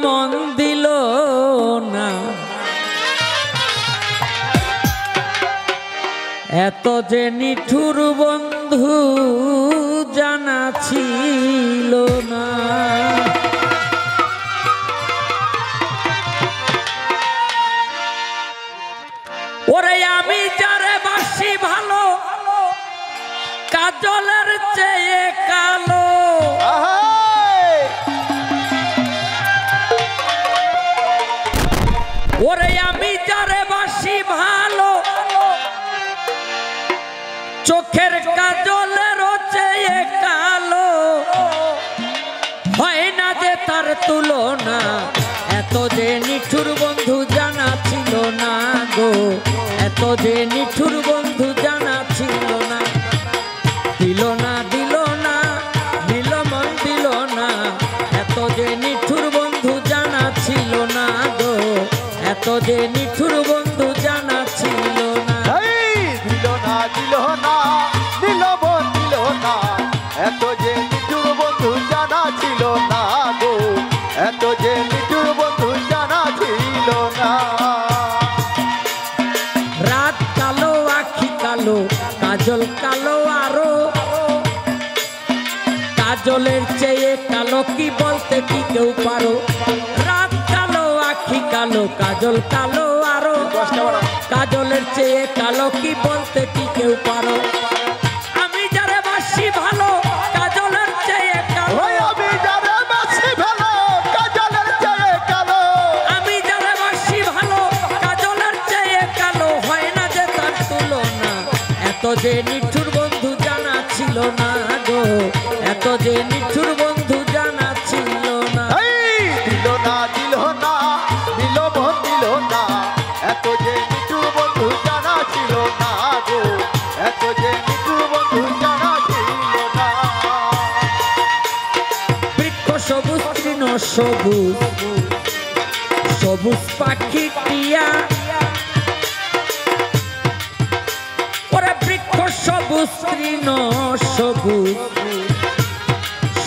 মন দিল না, এত যে নিঠুর বন্ধু জানা ছিল না। ওরে আমি যারে বাসি ভালো কাজলের চেয়ে কালো, ওরে আমি যারে বাসি ভালো চোখের কাজলের চেয়ে কালো, হয় না যে তার তুলনা, এত যে নিঠুর বন্ধু জানা ছিল না গো, এত যে নিঠুর বন্ধু জানা ছিল না। দিল না দিল না দিল মন দিল না, এত যে নিঠুর বন্ধু জানা ছিল না গো, এত যে নিঠুর বন্ধু জানা ছিল না। দিল না দিল না দিল মন দিল না, এত যে নিঠুর বন্ধু জানা ছিল না গো, এত যে নিঠুর বন্ধু জানা ছিল না। রাত কালো আখি কালো কাজল কালো আরো, কাজলের চেয়ে কালো কি বলতে কি কেউ পারো। রাত কালো আখি কালো কাজল কালো আরো, কাজলের চেয়ে কালো কি বলতে কি কেউ পারো। আমি যারে বাসি ভালো কাজলের চেয়ে কালো, আমি যারে বাসি ভালো কাজলের চেয়ে কালো, আমি যারে বাসি ভালো কাজলের চেয়ে কালো, হয় না যে তার তুলনা, এত যে নিঠুর বন্ধু জানা ছিল না গো, এত যে নিঠুর বন্ধু জানা ছিল না। দিল না দিল না দিল মন দিল না, এত যে নিঠুর বন্ধু জানা ছিল না গো, এত যে নিঠুর বন্ধু জানা ছিল না। বৃক্ষ সবুজ তৃণ সবুজ সবুজ পাখি টিয়া, ওরে বৃক্ষ সবুজ তৃণ সবুজ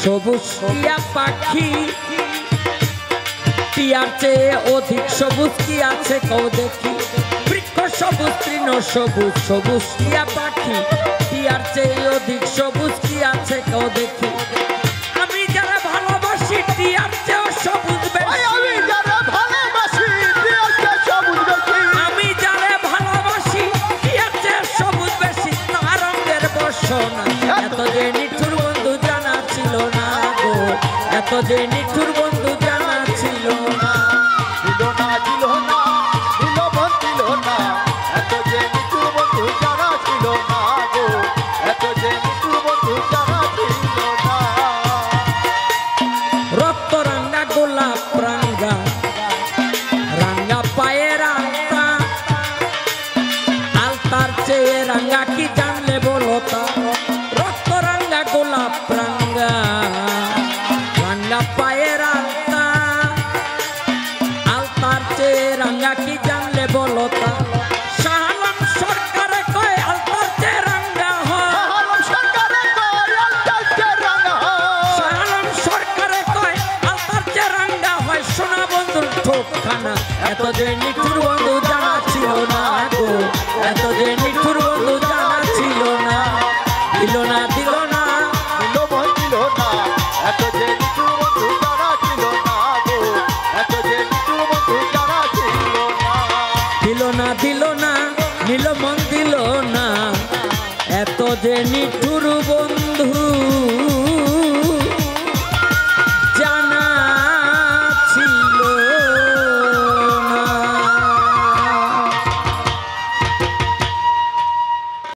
সবুজ টিয়া পাখি, টিয়ার চেয়ে অধিক সবুজ কি আছে কও দেখি। বৃক্ষ সবুজ তৃণ সবুজ সবুজ টিয়া পাখি, টিয়ার চেয়ে অধিক সবুজ কি আছে কও দেখি। আমি যারা ভালোবাসি টিয়ার চেয়েও সবুজ বেশি, আমি যারা ভালোবাসি টিয়ার চেয়ে সবুজ বেশি, আমি যারা ভালোবাসি টিয়ার চেয়ে সবুজ বেশি, তার রঙের বর্ষনা, এত যে নিঠুর বন্ধু জানা ছিল না গো, এত যে নিঠুর বন্ধু জানা ছিল না। দিল না দিল না দিল মন দিল না, এত যে নিঠুর বন্ধু জানা ছিল না গো, এত যে নিঠুর বন্ধু জানা ছিল না। রক্ত রাঙ্গা গোলাপ রাঙ্গা রাঙ্গা পায়ের আলতা, আলতার চেয়ে রাঙ্গা কি জানলে বলো তা। রক্ত রাঙ্গা গোলাপ রাঙ্গা রাঙ্গা পায়ের আলতা, আলতার চেয়ে রাঙ্গা কি জানলে বলো তা। শাহালম সরকারে কয় আলতার চেয়ে রাঙ্গা হয়, শাহালম সরকারে কয় আলতার চেয়ে রাঙ্গা হয়, শাহালম সরকারে কয় আলতার চেয়ে রাঙ্গা হয়। সোনা বন্ধুর ঠোকখানা, এত যে নিঠুর বন্ধু জানা ছিল না গো, এত যে নিঠুর বন্ধু জানা ছিল না। দিল না দিল না দিল মন দিল না, এত যে নিঠুর বন্ধু জানা ছিল না গো, এত যে নিঠুর বন্ধু জানা ছিল না। দিল না দিল না নীল মন দিল না, এত যে নিঠুর বন্ধু